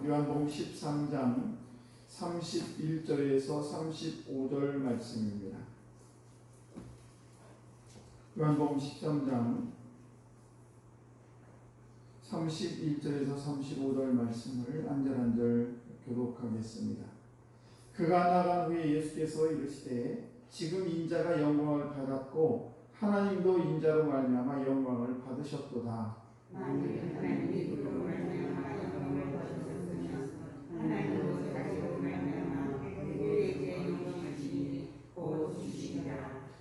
요한복음 13장 31절에서 35절 말씀입니다. 요한복음 13장 31절에서 35절 말씀을 한 절 한 절 교독하겠습니다. 그가 나간 후에 예수께서 이르시되 지금 인자가 영광을 받았고 하나님도 인자로 말미암아 영광을 받으셨도다.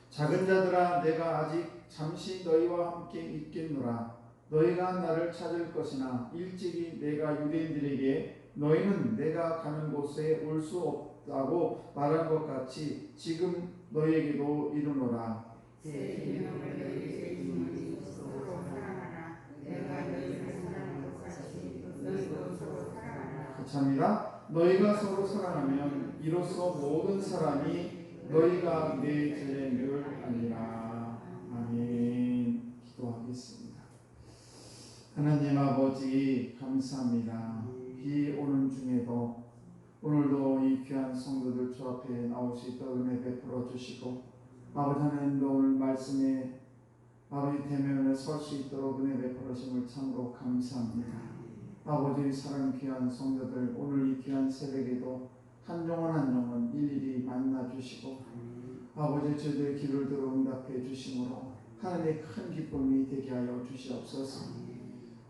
작은 자들아, 내가 아직 잠시 너희와 함께 있겠노라. 너희가 나를 찾을 것이나 일찍이 내가 유대인들에게 너희는 내가 가는 곳에 올 수 없다고 말한 것 같이 지금 너희에게도 이르노라. 그렇습니다. 너희가 서로 사랑하면 이로써 모든 사람이 너희가 내 제자인 줄 아니라. 아멘. 기도하겠습니다. 하나님 아버지 감사합니다. 비 오는 중에도 오늘도 이 귀한 성도들 주 앞에 나올 수 있도록 은혜 베풀어 주시고, 아버지 하나님도 오늘 말씀에 아버지 대면에 설 수 있도록 은혜 베풀어 주심을 참으로 감사합니다. 아버지 사랑 귀한 성도들 오늘 이 귀한 새벽에도 한 영혼 한 영혼 일일이 만나 주시고 아버지 저희들의 기도를 들어 응답해 주심으로 하나님의 큰 기쁨이 되게 하여 주시옵소서.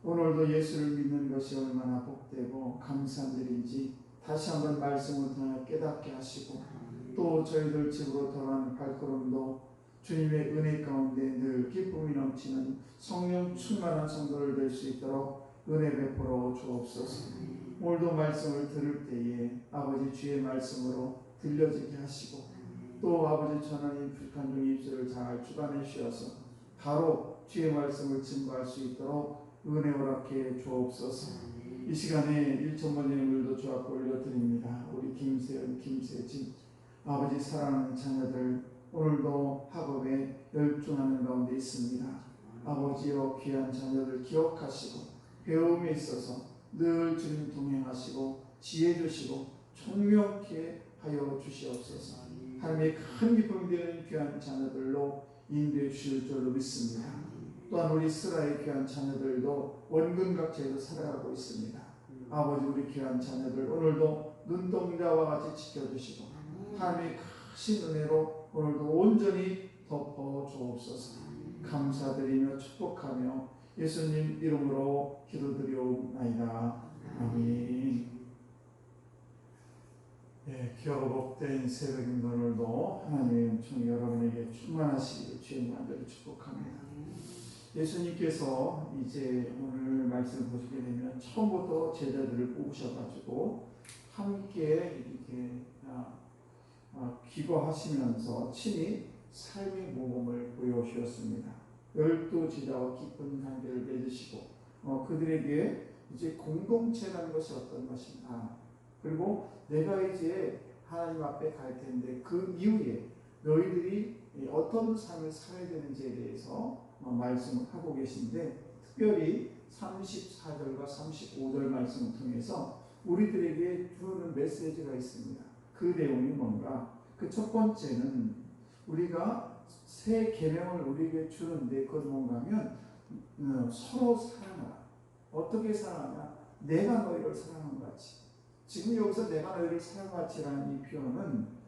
오늘도 예수를 믿는 것이 얼마나 복되고 감사한 일인지 다시 한번 말씀을 통해 깨닫게 하시고, 또 저희들 집으로 돌아가는 발걸음도 주님의 은혜 가운데 늘 기쁨이 넘치는 성령 충만한 성도를 될 수 있도록 은혜 베풀어 주옵소서. 오늘도 말씀을 들을 때에 아버지 주의 말씀으로 들려지게 하시고, 또 아버지 하나님 북한 중 입술을 잘 주관해 주셔서 바로 주의 말씀을 증거할 수 있도록 은혜 허락해 주옵소서. 이 시간에 1천번 예물도 주 앞에 올려드립니다. 우리 김세연, 김세진 아버지 사랑하는 자녀들 오늘도 학업에 열중하는 가운데 있습니다. 아버지여 귀한 자녀들 기억하시고 배움에 있어서 늘 주님 동행하시고 지혜 주시고 총명케 하여 주시옵소서. 하나님의 큰 기쁨이 되는 귀한 자녀들로 인도해 주실 줄로 믿습니다. 또한 우리 스라의 귀한 자녀들도 원근각지에서 살아가고 있습니다. 아버지 우리 귀한 자녀들 오늘도 눈동자와 같이 지켜주시고 하나님의 크신 은혜로 오늘도 온전히 덮어 주옵소서. 감사드리며 축복하며 예수님 이름으로 기도드리옵나이다. 아멘. 네, 귀하고 복된 새벽인 오늘도 하나님의 은총이 여러분에게 충만하시기를 주의 간절히 축복합니다. 예수님께서 이제 오늘 말씀 보시게 되면 처음부터 제자들을 뽑으셔가지고 함께 이렇게 기도하시면서 친히 삶의 모범을 보여주셨습니다. 12 제자와 깊은 관계를 맺으시고 그들에게 이제 공동체라는 것이 어떤 것인가, 그리고 내가 이제 하나님 앞에 갈 텐데 그 이후에 너희들이 어떤 삶을 살아야 되는지에 대해서 말씀을 하고 계신데, 특별히 34절과 35절 말씀을 통해서 우리들에게 주는 메시지가 있습니다. 그 내용이 뭔가? 그 첫 번째는 우리가 새 계명을 우리에게 주는데, 그건 뭔가 하면 서로 사랑하라. 어떻게 사랑하냐? 내가 너희를 사랑한 것 같이. 지금 여기서 내가 너희를 사랑한 것 같이라는 이 표현은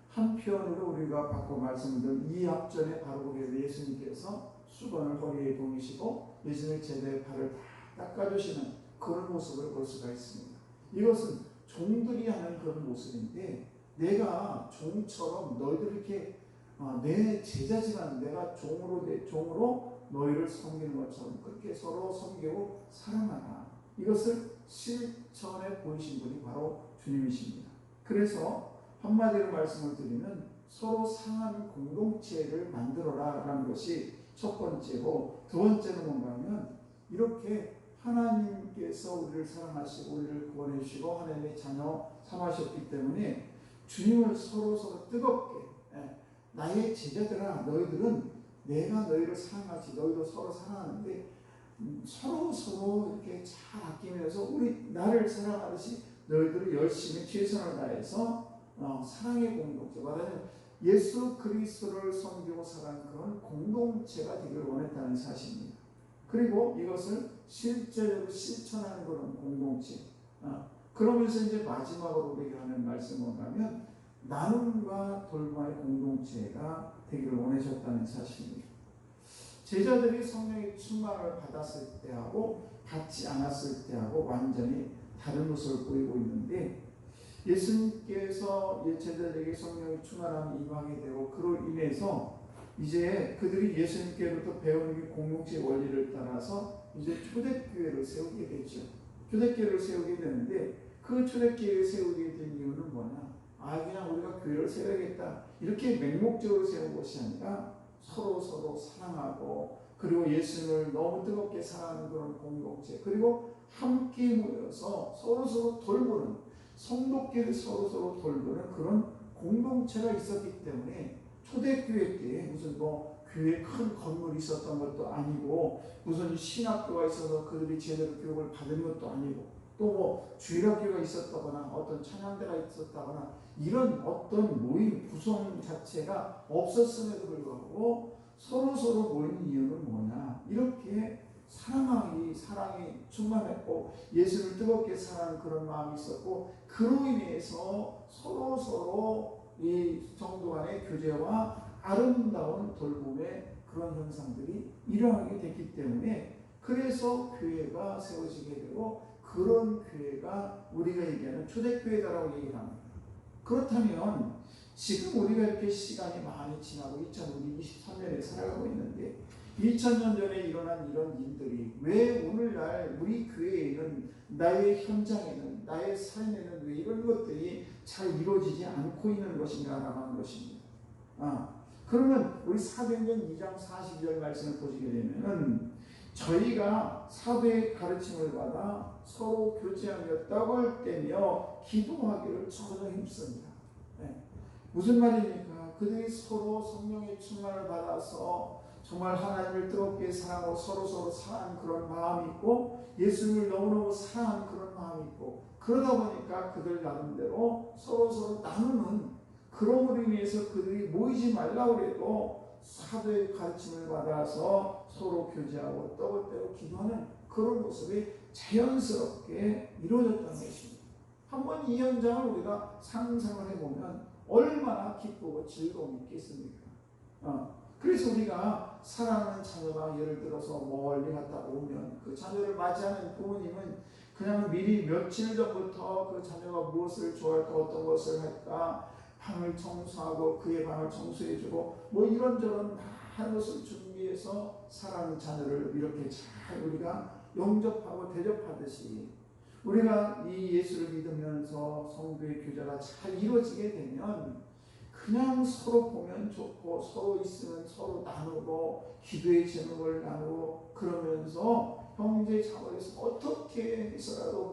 한편으로 우리가 바꿔 말씀드린 이 앞전에 바로 보게 예수님께서 수건을 허리에 동이시고 예수님의 제자의 발을 다 닦아주시는 그런 모습을 볼 수가 있습니다. 이것은 종들이 하는 그런 모습인데, 내가 종처럼 너희들 이렇게 내 제자지만 내가 내 종으로 너희를 섬기는 것처럼 그렇게 서로 섬기고 사랑하라. 이것을 실천해 보이신 분이 바로 주님이십니다. 그래서 한마디로 말씀을 드리면 서로 상한 공동체를 만들어라 라는 것이 첫 번째고, 두 번째는 뭔가 하면 이렇게 하나님께서 우리를 사랑하시고 우리를 구원해 주시고 하나님의 자녀 삼으셨기 때문에 주님을 서로 뜨겁게, 나의 제자들아 너희들은 내가 너희를 사랑하지 너희도 서로 사랑하는데 서로 이렇게 잘 아끼면서 우리 나를 사랑하듯이 너희들이 열심히 최선을 다해서 사랑의 공동체, 말하자면 예수 그리스도를 섬기고 살아가는 그런 공동체가 되기를 원했다는 사실입니다. 그리고 이것을 실제로 실천하는 그런 공동체. 그러면서 이제 마지막으로 우리에게 하는 말씀은 뭐냐면 나눔과 돌봄의 공동체가 되기를 원하셨다는 사실입니다. 제자들이 성령의 충만을 받았을 때하고 받지 않았을 때하고 완전히 다른 모습을 보이고 있는데, 예수님께서 제자들에게 성령의 충만함이 임하게 되고 그로 인해서 이제 그들이 예수님께로부터 배우는 공동체 원리를 따라서 이제 초대교회를 세우게 되죠. 초대교회를 세우게 되는데, 그 초대교회를 세우게 된 이유는 뭐냐? 그냥 우리가 교회를 세워야겠다 이렇게 맹목적으로 세운 것이 아니라 서로 사랑하고, 그리고 예수님을 너무 뜨겁게 사랑하는 그런 공동체, 그리고 함께 모여서 서로 돌보는, 성도끼리 서로 돌보는 그런 공동체가 있었기 때문에 초대교회 때 무슨 교회에 큰 건물이 있었던 것도 아니고, 무슨 신학교가 있어서 그들이 제대로 교육을 받은 것도 아니고, 또 주일학교가 있었다거나 어떤 찬양대가 있었다거나 이런 어떤 모임 구성 자체가 없었음에도 불구하고 서로 모이는 이유는 뭐냐? 이렇게 사랑이 충만했고 예수를 뜨겁게 사랑하는 그런 마음이 있었고, 그로 인해서 서로 이 성도 간의 교제와 아름다운 돌봄의 그런 현상들이 일어나게 됐기 때문에, 그래서 교회가 세워지게 되고 그런 교회가 우리가 얘기하는 초대교회다라고 얘기를 합니다. 그렇다면 지금 우리가 이렇게 시간이 많이 지나고 2023년에 살아가고 있는데 2000년 전에 일어난 이런 일들이 왜 오늘날 우리 교회에는, 나의 현장에는, 나의 삶에는 왜 이런 것들이 잘 이루어지지 않고 있는 것인가 라는 것입니다. 그러면 우리 사도행전 2장 42절 말씀을 보시게 되면은 저희가 사도의 가르침을 받아 서로 교제하며 떡을 떼며 기도하기를 전혀 힘씁니다. 무슨 말입니까? 그들이 서로 성령의 충만을 받아서 정말 하나님을 뜨겁게 사랑하고 서로 사랑하는 그런 마음이 있고, 예수님을 너무너무 사랑하는 그런 마음이 있고, 그러다 보니까 그들 나름대로 서로 나누는, 그럼으로 인해서 그들이 모이지 말라고 해도 사도의 가르침을 받아서 서로 교제하고 떡을 떼고 기도하는 그런 모습이 자연스럽게 이루어졌다는 것입니다. 한번 이 현장을 우리가 상상을 해보면 얼마나 기쁘고 즐거움이 있겠습니까? 그래서 우리가 사랑하는 자녀가 예를 들어서 멀리 갔다 오면 그 자녀를 맞이하는 부모님은 그냥 미리 며칠 전부터 그 자녀가 무엇을 좋아할까, 어떤 것을 할까, 방을 청소하고 그의 방을 청소해주고 이런저런 많은 것을 준비해서 사랑하는 자녀를 이렇게 잘 우리가 영접하고 대접하듯이, 우리가 이 예수를 믿으면서 성도의 교제가 잘 이루어지게 되면 그냥 서로 보면 좋고 서로 있으면 서로 나누고 기도의 제목을 나누고 그러면서 형제 자매에서 어떻게 해서라도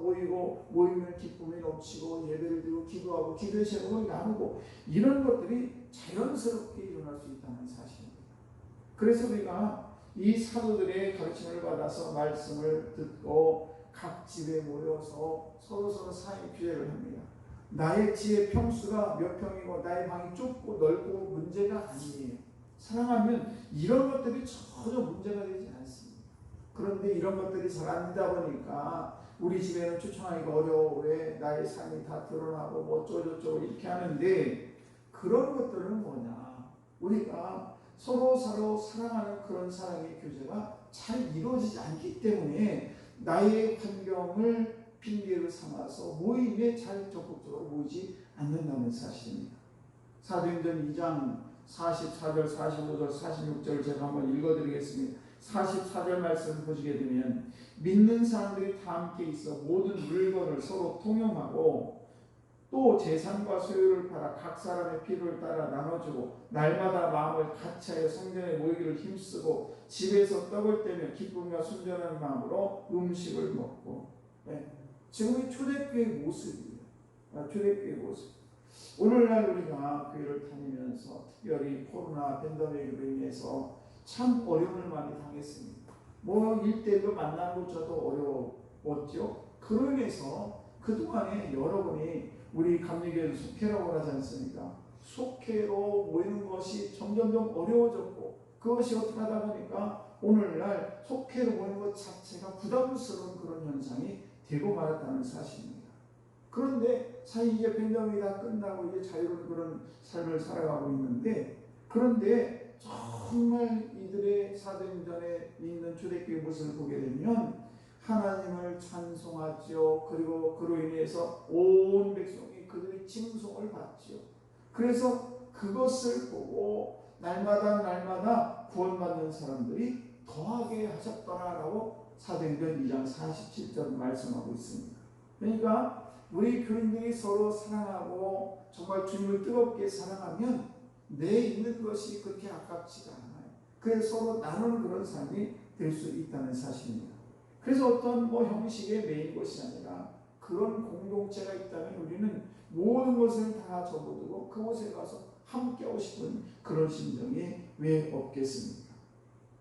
모이면 기쁨이 넘치고 예배를 드리고 기도하고 기도의 제목을 나누고 이런 것들이 자연스럽게 일어날 수 있다는 사실입니다. 그래서 우리가 이 사도들의 가르침을 받아서 말씀을 듣고 각 집에 모여서 서로 사랑의 교제를 합니다. 나의 집의 평수가 몇 평이고 나의 방이 좁고 넓고 문제가 아니에요. 사랑하면 이런 것들이 전혀 문제가 되지 않습니다. 그런데 이런 것들이 잘 안 되다 보니까 우리 집에는 초청하기가 어려워. 왜 나의 삶이 다 드러나고 뭐 어쩌고저쩌고 이렇게 하는데, 그런 것들은 뭐냐, 우리가 서로 사랑하는 그런 사랑의 교제가 잘 이루어지지 않기 때문에 나의 환경을 핑계로 삼아서 모임에 잘 적극적으로 모이지 않는다는 사실입니다. 사도행전 2장 44절, 45절, 46절 제가 한번 읽어드리겠습니다. 44절 말씀을 보시게 되면, 믿는 사람들이 다 함께 있어 모든 물건을 서로 통용하고 또 재산과 소유를 팔아 각 사람의 필요를 따라 나눠주고 날마다 마음을 같이하여 성전에 모이기를 힘쓰고 집에서 떡을 떼며 기쁨과 순전한 마음으로 음식을 먹고. 지금이 초대교회의 모습이에요. 초대교회의 모습. 오늘날 우리가 교회를 다니면서 특별히 코로나 팬데믹으로 인해서 참 어려움을 많이 당했습니다. 뭐 1대1로 만나는 것조차도 어려웠죠. 그로 인해서 그동안에 여러분이 우리 감리교회도 속회라고 하지 않습니까? 속회로 모이는 것이 점점점 어려워졌고, 그것이 어떻게 하다 보니까 오늘날 속회로 모이는 것 자체가 부담스러운 그런 현상이 되고 말았다는 사실입니다. 그런데 사실 이제 팬데믹이 다 끝나고 이제 자유로운 그런 삶을 살아가고 있는데, 그런데 정말 이들의 사도행전에 있는 초대교회 모습을 보게 되면 하나님을 찬송하죠. 그리고 그로 인해서 온 백성이 그들의 칭송을 받죠. 그래서 그것을 보고 날마다 구원받는 사람들이 더하게 하셨더라라고 사도행전 2장 47절 말씀하고 있습니다. 그러니까 우리 교인들이 서로 사랑하고 정말 주님을 뜨겁게 사랑하면 내 있는 것이 그렇게 아깝지가 않아요. 그래서 서로 나누는 그런 삶이 될 수 있다는 사실입니다. 그래서 어떤 형식에 매인 것이 아니라 그런 공동체가 있다면 우리는 모든 것을 다 접어두고 그곳에 가서 함께하고 싶은 그런 심정이 왜 없겠습니까?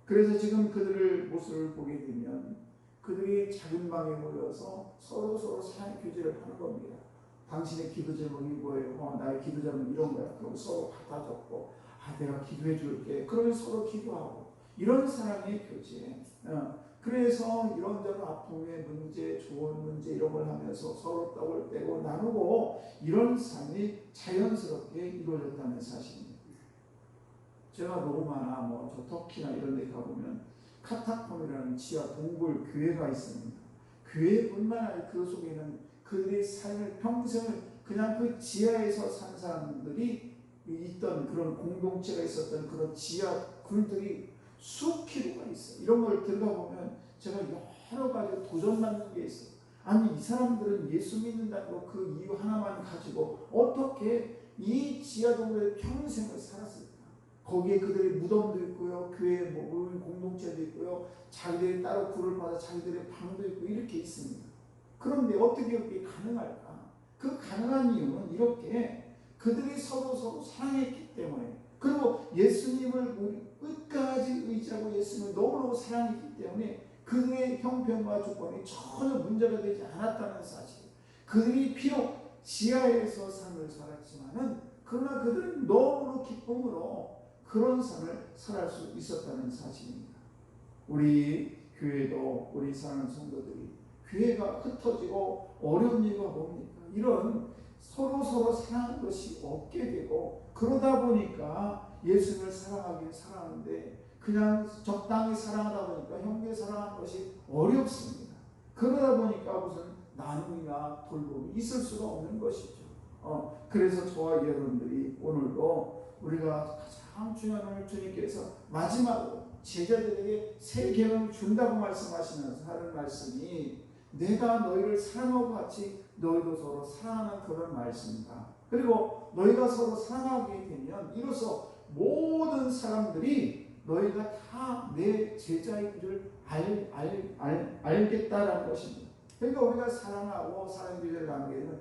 그래서 지금 그들의 모습을 보게 되면 그들이 작은 방에 모여서 서로 사랑의 교제를 하는 겁니다. 당신의 기도 제목이 뭐예요? 나의 기도 제목은 이런 거야. 그럼 서로 갖다 적고, 내가 기도해 줄게. 그러면 서로 기도하고, 이런 사랑의 교제. 그래서 이런저런 아픔의 문제, 좋은 문제 이런 걸 하면서 서로 떡을 떼고 나누고, 이런 삶이 자연스럽게 이루어졌다는 사실입니다. 제가 로마나 저 터키나 이런 데 가보면 카타콤이라는 지하 동굴 교회가 있습니다. 교회뿐만 아니라 그 속에는 그들의 삶을 평생을 그냥 그 지하에서 산 사람들이 있던 그런 공동체가 있었던 그런 지하 굴들이 수 킬로가 있어요. 이런 걸 들어가 보면 제가 여러 가지 도전받는 게 있어요. 아니, 이 사람들은 예수 믿는다는 거 그 이유 하나만 가지고 어떻게 이 지하 동굴에 평생을 살았을까? 거기에 그들의 무덤도 있고요, 교회 공동체도 있고요, 자기들이 따로 굴을 받아 자기들의 방도 있고 이렇게 있습니다. 그런데 어떻게 그게 가능할까? 그 가능한 이유는 이렇게 그들이 서로 사랑했기 때문에, 그리고 예수님을 끝까지 의지하고 예수님을 너무너무 사랑했기 때문에 그들의 형편과 조건이 전혀 문제가 되지 않았다는 사실. 그들이 비록 지하에서 삶을 살았지만은 그러나 그들은 너무나 기쁨으로 그런 삶을 살아갈 수 있었다는 사실입니다. 우리 교회도 우리 사랑하는 성도들이 교회가 흩어지고 어려운 이유가 뭡니까? 이런 서로 사랑하는 것이 없게 되고, 그러다 보니까 예수님을 사랑하는데 그냥 적당히 사랑하다 보니까 형제 사랑하는 것이 어렵습니다. 그러다 보니까 무슨 나눔이나 돌봄이 있을 수가 없는 것이죠. 그래서 저와 여러분들이 오늘도 우리가 가장 중요한 오늘 주님께서 마지막으로 제자들에게 새 계명을 준다고 말씀하시면서 하는 말씀이, 내가 너희를 사랑하고 같이 너희도 서로 사랑하는 그런 말씀이다. 그리고 너희가 서로 사랑하게 되면 이로써 모든 사람들이 너희가 다 내 제자인 줄 알겠다라는 것입니다. 그러니까 우리가 사랑하고 사랑 교제를 나누게 되면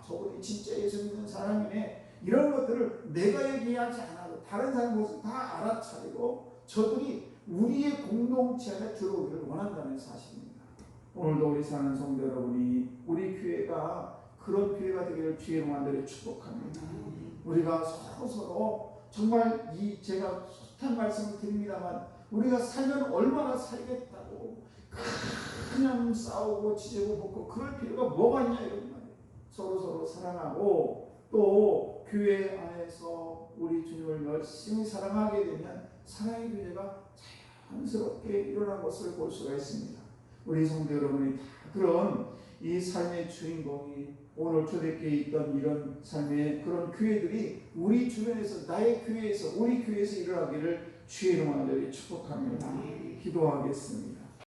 저분이 진짜 예수 믿는 사람이네, 이런 것들을 내가 얘기하지 않아도 다른 사람 모습 다 알아차리고 저들이 우리의 공동체 안에 들어오기를 원한다는 사실입니다. 오늘도 우리 사는 성도 여러분이 우리 교회가 그런 교회가 되기를 주의 이름으로 축복합니다. 우리가 서로 정말 제가 숱한 말씀을 드립니다만 우리가 살면 얼마나 살겠다고 그냥 싸우고 지지고 볶고 그럴 필요가 뭐가 있냐 이런 말이에요. 서로 사랑하고 또 교회 안에서 우리 주님을 열심히 사랑하게 되면 사랑의 교제가 자연스럽게 일어난 것을 볼 수가 있습니다. 우리 성도 여러분이 다 그런 이 삶의 주인공이 오늘 초대교회에 있던 이런 삶의 그런 교회들이 우리 주변에서 나의 교회에서 우리 교회에서 일어나기를 주의 이름으로 축복합니다. 기도하겠습니다.